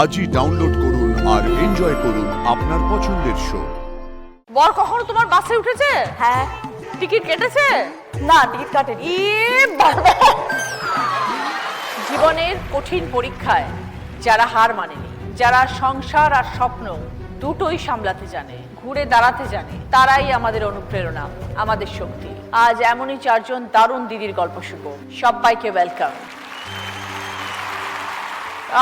আজই ডাউনলোড করুন আর এনজয় করুন আপনার পছন্দের শো। বর কখনো তোমার বাসে উঠেছে? হ্যাঁ। টিকিট কেটেছে? না, টিকিট কাটেনি। জীবনের কঠিন পরীক্ষায় যারা হার মানেনি, যারা সংসার আর স্বপ্ন দুটোই সামলাতে জানে, ঘুরে দাঁড়াতে জানে, তারাই আমাদের অনুপ্রেরণা, আমাদের শক্তি। আজ এমনই চারজন দারুণ দিদির গল্প শুনবো। সবাইকে ওয়েলকাম।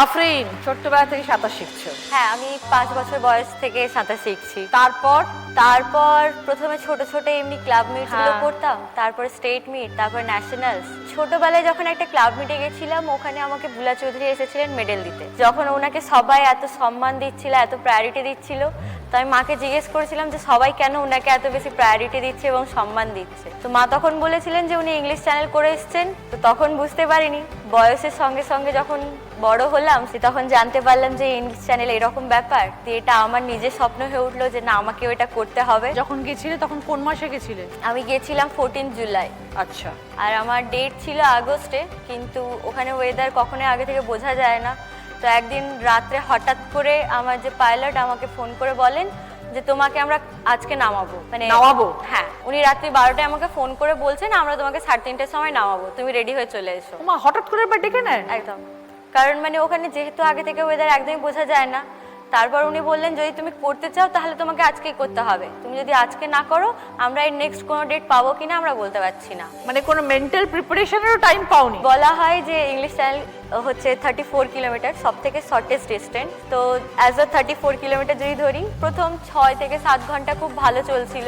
আফরিন, ছোট্টবেলা থেকে সাঁতার শিখছো? হ্যাঁ, আমি 5 বছর বয়স থেকে সাঁতার শিখছি। তারপর প্রথমে ছোট ছোট এমনি ক্লাব মিটগুলো করতাম, তারপর স্টেট মিট, তারপর ন্যাশনালস। ছোটবেলায় যখন একটা ক্লাব মিটে গেছিলাম, ওখানে আমাকে বুলা চৌধুরী এসেছিলেন মেডেল দিতে। যখন ওনাকে সবাই এত সম্মান দিচ্ছিল, এত প্রায়োরিটি দিচ্ছিল, তো আমি মাকে জিজ্ঞেস করেছিলাম যে সবাই কেন ওনাকে এত বেশি প্রায়োরিটি দিচ্ছে এবং সম্মান দিচ্ছে। তো মা তখন বলেছিলেন যে উনি ইংলিশ চ্যানেল করে এসেছেন। তো তখন বুঝতে পারিনি, বয়সের সঙ্গে সঙ্গে যখন বড় হলাম তখন জানতে পারলাম যে ইংলিশ চ্যানেল এরকম ব্যাপার। তো এটা আমার নিজের স্বপ্ন হয়ে উঠলো যে না, আমাকে ওটা করতে হবে। যখন গেছিলে তখন কোন মাসে গেছিলে? আমি গেছিলাম 14 জুলাই। আচ্ছা। আর আমার ডেট ছিল আগস্টে, কিন্তু ওখানে ওয়েদার কখনোই আগে থেকে বোঝা যায় না। তো একদিন রাত্রে হঠাৎ করে আমার যে পাইলট আমাকে ফোন করে বলেন যে তোমাকে আমরা আজকে নামাবো। মানে নামাবো? হ্যাঁ, উনি রাত্রি 12টায় আমাকে ফোন করে বলছেন আমরা তোমাকে 3:30টার সময় নামাবো, তুমি রেডি হয়ে চলে এসো। মা হঠাৎ করে একবার ডেকে নেন? একদম, কারণ মানে ওখানে যেহেতু আগে থেকে ওয়েদার একদমই বোঝা যায় না। তারপর উনি বললেন যদি তুমি করতে চাও তাহলে তোমাকে আজকেই করতে হবে, তুমি যদি আজকে না করো আমরা এর নেক্সট কোনো ডেট পাবো কিনা আমরা বলতে পারছি না। মানে কোনো মেন্টাল প্রিপারেশনেরও টাইম পাওনি? বলা হয় যে ইংলিশ চ্যানেল হচ্ছে 34 কিলোমিটার, সব থেকে শর্টেস্ট ডিস্টেন্স। তো অ্যাজ আ 34 কিলোমিটার যদি ধরি, প্রথম 6 থেকে 7 ঘন্টা খুব ভালো চলছিল।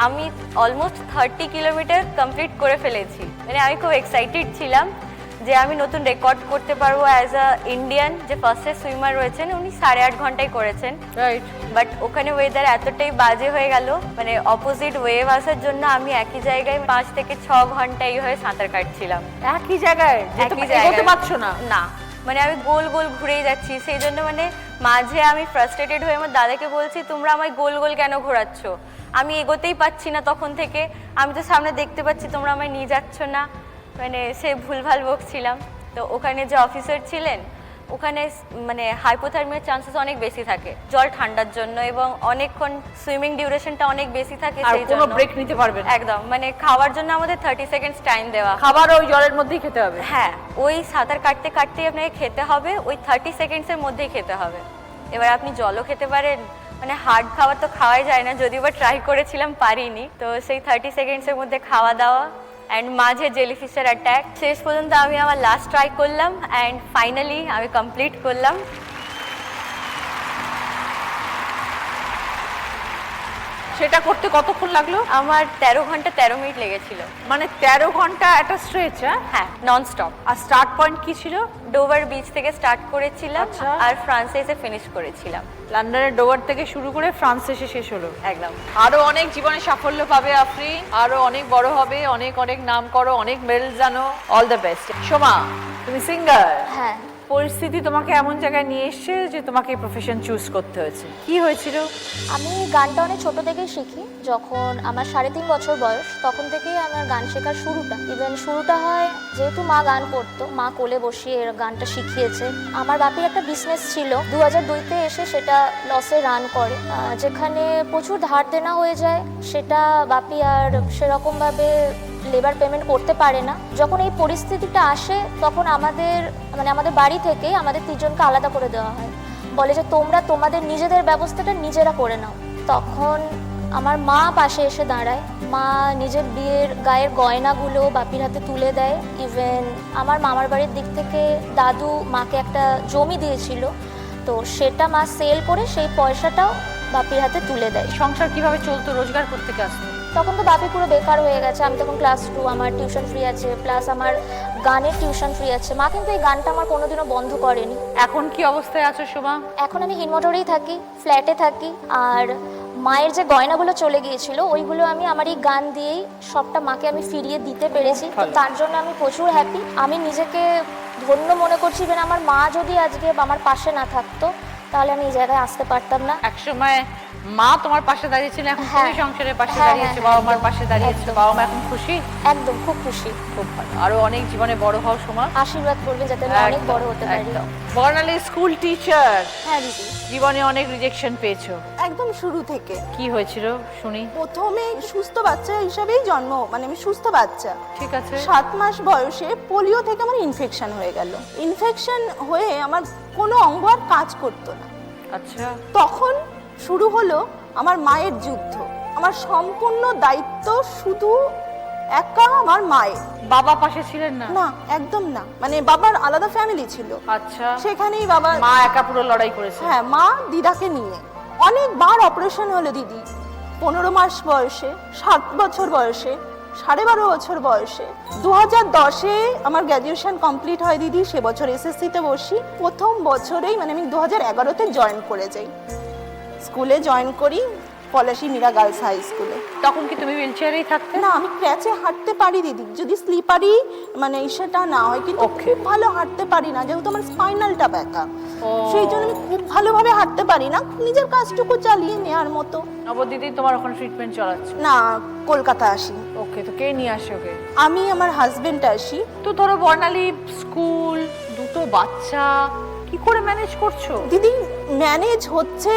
আমি অলমোস্ট 30 কিলোমিটার কমপ্লিট করে ফেলেছি। মানে আমি খুব এক্সাইটেড ছিলাম যে আমি নতুন রেকর্ড করতে পারবো। অ্যাজ আ ইন্ডিয়ান যে ফার্স্টের সুইমার রয়েছেন উনি 8.5 ঘন্টায় করেছেন। রাইট। বাট ওখানে ওয়েদার এতটাই বাজে হয়ে গেল, মানে অপোজিট ওয়েভ আসার জন্য আমি একই জায়গায় 5 থেকে 6 ঘন্টা এইভাবে সাঁতার কাটছিলাম। একই জায়গায়? একই এগোতে পারছো না? না, মানে আমি গোল গোল ঘুরেই যাচ্ছি। সেই জন্য মানে মাঝে আমি ফ্রাস্ট্রেটেড হয়ে আমার দাদাকে বলছি তোমরা আমায় গোল গোল কেন ঘোরাচ্ছ, আমি এগোতেই পাচ্ছি না তখন থেকে, আমি তো সামনে দেখতে পাচ্ছি তোমরা আমায় নিয়ে যাচ্ছ না। মানে সে ভুলভাল বকছিলাম। তো ওখানে যে অফিসার ছিলেন, ওখানে মানে হাইপোথার্মিয়ার চান্সেস অনেক বেশি থাকে জল ঠান্ডার জন্য, এবং অনেকক্ষণ সুইমিং ডিউরেশনটা অনেক বেশি থাকে। আর সেই কোনো জন্য ব্রেক নিতে পারবে না? একদম, মানে খাওয়ার জন্য আমাদের 30 সেকেন্ডস টাইম দেওয়া। খাবার ওই জলের মধ্যেই খেতে হবে? হ্যাঁ, ওই সাঁতার কাটতে কাটতেই আপনাকে খেতে হবে, ওই 30 সেকেন্ডসের মধ্যেই খেতে হবে। এবার আপনি জলও খেতে পারেন, মানে হার্ড খাবার তো খাওয়াই যায় না, যদিও বা ট্রাই করেছিলাম, পারিনি। তো সেই 30 সেকেন্ডসের মধ্যে খাওয়া দাওয়া অ্যান্ড মাঝে জেলিফিশের অ্যাট্যাক, শেষ পর্যন্ত আমি আমার লাস্ট ট্রাই করলাম অ্যান্ড ফাইনালি আমি কমপ্লিট করলাম। সেটা করতে কতক্ষণ লাগলো? আমার 13 ঘন্টা 13 মিনিট লেগেছিল। মানে 13 ঘন্টা একটা স্ট্রেচ? হ্যাঁ, নন স্টপ। আর স্টার্ট পয়েন্ট কি ছিল? ডোভার বিচ থেকে স্টার্ট করেছিলাম। আচ্ছা। আর ফ্রান্সে এসে ফিনিশ করেছিলাম। লন্ডনের ডোভার থেকে শুরু করে ফ্রান্স এসে শেষ হলো। একদম। আরো অনেক জীবনে সাফল্য পাবে আফরিন, আরো অনেক বড় হবে, অনেক অনেক নাম করো, অনেক মেডেল জানো। All the best. সোমা, তুমি সিঙ্গার। হ্যাঁ, পরিস্থিতি তোমাকে এমন জায়গায় নিয়ে এসেছে যে তোমাকে এই প্রফেশন চুজ করতে হয়েছে। কি হয়েছিল? আমি গানটা অনেক ছোট থেকেই শিখি। যখন আমার 3.5 বছর বয়স তখন থেকেই আমার গান শেখার শুরুটা হয়, যেহেতু মা গান করতো, মা কোলে বসিয়ে গানটা শিখিয়েছে। আমার বাপির একটা বিজনেস ছিল, 2002-তে এসে সেটা লসে রান করে, যেখানে প্রচুর ধার দেনা হয়ে যায়। সেটা বাপি আর সেরকমভাবে লেবার পেমেন্ট করতে পারে না। যখন এই পরিস্থিতিটা আসে তখন আমাদের বাড়ি থেকে আমাদের 3 জনকে আলাদা করে দেওয়া হয়, বলে যে তোমরা তোমাদের নিজেদের ব্যবস্থাটা নিজেরা করে নাও। তখন আমার মা পাশে এসে দাঁড়ায়, মা নিজের বিয়ের গায়ের গয়নাগুলো বাপির হাতে তুলে দেয়। ইভেন আমার মামার বাড়ির দিক থেকে দাদু মাকে একটা জমি দিয়েছিল, তো সেটা মা সেল করে সেই পয়সাটাও বাপির হাতে তুলে দেয়। সংসার কিভাবে চলতো? রোজগার করতে আসতো? তখন তো বাপি পুরো বেকার হয়ে গেছে। আমি তখন ক্লাস 2, আমার টিউশন ফ্রি আছে, প্লাস আমার গানের টিউশন ফ্রি আছে। মা কিন্তু এই গানটা আমার কোনোদিনও বন্ধ করেনি। এখন কি অবস্থায় আছো সোমা? এখন আমি হিনমোটরেই থাকি, ফ্ল্যাটে থাকি। আর মায়ের যে গয়নাগুলো চলে গিয়েছিল ওইগুলো আমি আমার এই গান দিয়েই সবটা মাকে আমি ফিরিয়ে দিতে পেরেছি। তো তার জন্য আমি প্রচুর হ্যাপি। আমি নিজেকে ধন্য মনে করছি। ইভেন আমার মা যদি আজকে আমার পাশে না থাকতো তাহলে আমি এই জায়গায় আসতে পারতাম না। একসময় মা তোমার পাশে দাঁড়িয়েছিল, এখন হ্যাঁ। তুমি সংসারের পাশে হ্যাঁ, দাঁড়িয়েছো, হ্যাঁ, বাবা মার পাশে দাঁড়িয়েছো। একদম। বাবা মা এখন খুশি? একদম খুব খুশি। খুব ভালো, আরো অনেক জীবনে বড় হও সোমা। আশীর্বাদ করবে যাতে আমি অনেক বড় হতে পারি। একদম। বর্ণালী স্কুল টিচার, হ্যাঁ দিদি, জীবনে অনেক রিজেকশন পেয়েছো, একদম শুরু থেকে। কি হয়েছিল শুনি। প্রথমে সুস্থ বাচ্চা হিসাবেই জন্ম, মানে আমি সুস্থ বাচ্চা। ঠিক আছে। 7 মাস বয়সে পোলিও থেকে আমার ইনফেকশন হয়ে গেল। ইনফেকশন হয়ে আমার কোনো অঙ্গ আর কাজ করতো না। আচ্ছা। তখন শুরু হলো আমার মায়ের যুদ্ধ। আমার সম্পূর্ণ দায়িত্ব শুধু একা আমার মায়ের। বাবা পাশে ছিলেন না? না, একদম না, মানে বাবার আলাদা ফ্যামিলি ছিল, আচ্ছা। সেখানেই বাবা। মা একা পুরো লড়াই করেছে? হ্যাঁ, মা দিদাকে নিয়ে অনেকবার অপারেশন হলো দিদি। 15 মাস বয়সে, 7 বছর বয়সে, 12.5 বছর বয়সে। 2010-এ আমার গ্র্যাজুয়েশন কমপ্লিট হয় দিদি। সে বছর এসএসসিতে বসি। প্রথম বছরেই মানে আমি 2011-তে জয়েন করে যাই, স্কুলে জয়েন করি, পলাশী মীরা গার্লস হাই স্কুলে। তখন কি তুমি হুইল চেয়ারেই থাকতে? না, আমি ক্র্যাচে হাঁটতে পারি দিদি, যদি স্লিপারি মানে সেটা না হয়, কিন্তু খুব ভালো হাঁটতে পারি না, যেহেতু আমার স্পাইনালটা ব্যাকা। সেই জন্য আমি খুব ভালোভাবে হাঁটতে পারি না, নিজের কাজটুকু চালিয়ে নেওয়ার মতো। নবদিদি তোমার ওখানে ট্রিটমেন্ট চালাচ্ছে? না, কলকাতা আসি। ওকে, তো কে নিয়ে আসে ওকে? আমি আমার হাজবেন্ড আসি। তো ধরো বর্ণালী স্কুল, দুটো বাচ্চা, কি করে ম্যানেজ করছো? দিদি ম্যানেজ হচ্ছে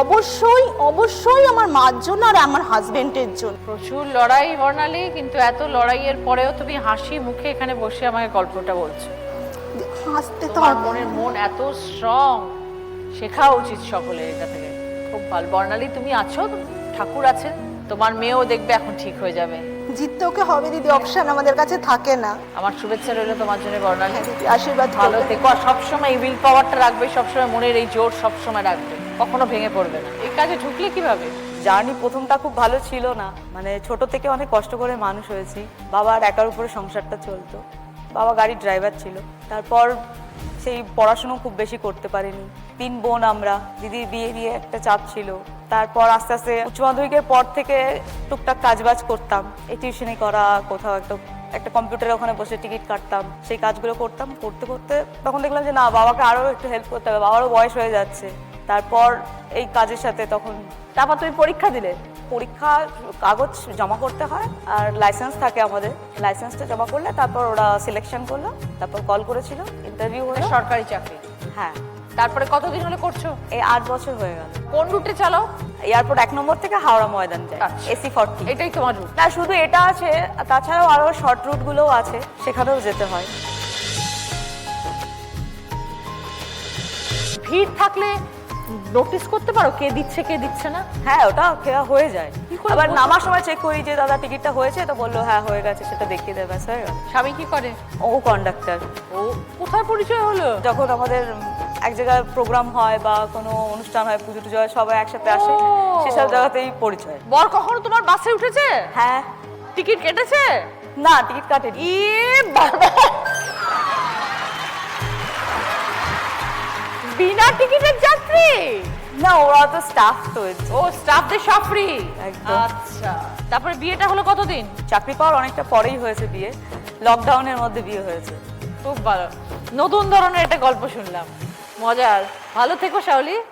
অবশ্যই অবশ্যই আমার মার জন্য আর আমার হাজবেন্ডের জন্য। প্রচুর লড়াই বর্ণালী, কিন্তু এত লড়াইয়ের পরেও তুমি হাসি মুখে এখানে বসে আমাকে গল্পটা বলছো। হাসতে তো তোমার হবে। মনের মন এত স্ট্রং, শেখা উচিত সকলের এটা থেকে। খুব ভালো বর্ণালী, তুমি আছো, ঠাকুর আছে, তোমার মেয়েও দেখবে এখন ঠিক হয়ে যাবে। জিততে ওকে হবে দিদি, অপশন আমাদের কাছে থাকে না। আমার শুভেচ্ছা রইল তোমার জন্য বর্ণালী। হ্যাঁ দিদি, আশীর্বাদ ভালো করবেন। থেকো, আর সবসময় এই উইল পাওয়ারটা রাখবে, সবসময় মনের এই জোর সবসময় রাখবে, কখনো ভেঙে পড়বে না। এই কাজে ঢুকলে কিভাবে? জার্নি প্রথমটা খুব ভালো ছিল না, মানে ছোট থেকে অনেক কষ্ট করে মানুষ হয়েছি। বাবার একার উপরে সংসারটা চলতো, বাবা গাড়ির ড্রাইভার ছিল। তারপর সেই পড়াশুনো খুব বেশি করতে পারিনি। 3 বোন আমরা, দিদির বিয়ে দিয়ে একটা চাপ ছিল। তারপর আস্তে আস্তে উচ্চ মাধ্যমিকের পর থেকে টুকটাক কাজবাজ করতাম, এই টিউশনি করা, কোথাও একটা কম্পিউটারে ওখানে বসে টিকিট কাটতাম, সেই কাজগুলো করতাম। করতে করতে তখন দেখলাম যে না, বাবাকে আরও একটু হেল্প করতে হবে, বাবারও বয়স হয়ে যাচ্ছে। তারপর এই কাজের সাথে তখন তারপর তুমি পরীক্ষা দিলে? পরীক্ষা কাগজ জমা করতে হয়, আর লাইসেন্স থাকে আমাদের, লাইসেন্সটা জমা করলে তারপর ওরা সিলেকশন করলো, তারপর কল করেছিল, ইন্টারভিউ হলো। সরকারি চাকরি? হ্যাঁ। তারপরে কতদিন হলে করছো? এই 8 বছর হয়ে গেল। কোন রুটে চালাও? এয়ারপোর্ট 1 নম্বর থেকে হাওড়া ময়দান যায়, আচ্ছা। AC 40। এটাই তোমার রুট? না, শুধু এটা আছে, তাছাড়াও আরো শর্ট রুটগুলোও আছে, সেখানেও যেতে হয়। ভিড় থাকলে নোটিস করতে পারো কে দিচ্ছে কে দিচ্ছে না? হ্যাঁ, ওটা খেয়া হয়ে যায়। করে আবার বুঝবো? নামার সময় চেক করি যে দাদা টিকিটটা হয়েছে, তো বললো হ্যাঁ হয়ে গেছে, সেটা দেখিয়ে দেবে, ব্যাস হয়ে গেল। স্বামী কি করে? ও কন্ডাক্টর। ও কোথায় পরিচয় হলো? যখন আমাদের এক জায়গায় প্রোগ্রাম হয় বা কোনো অনুষ্ঠান হয়, পুজো টুজো হয়, সবাই একসাথে আসে, ও। সেসব জায়গাতেই পরিচয়। বর কখনো তোমার বাসে উঠেছে? হ্যাঁ। টিকিট কেটেছে? না, টিকিট কাটেনি। বাবা, বিনা টিকিটের যাত্রী? না, ওরা তো স্টাফ তো। ও, স্টাফদের সব ফ্রি? একদম। আচ্ছা, তারপরে বিয়েটা হলো কতদিন? চাকরি পাওয়ার অনেকটা পরেই হয়েছে বিয়ে, লকডাউনের মধ্যে বিয়ে হয়েছে। খুব ভালো, নতুন ধরনের একটা গল্প শুনলাম, মজার। ভালো থেকো শাওলি।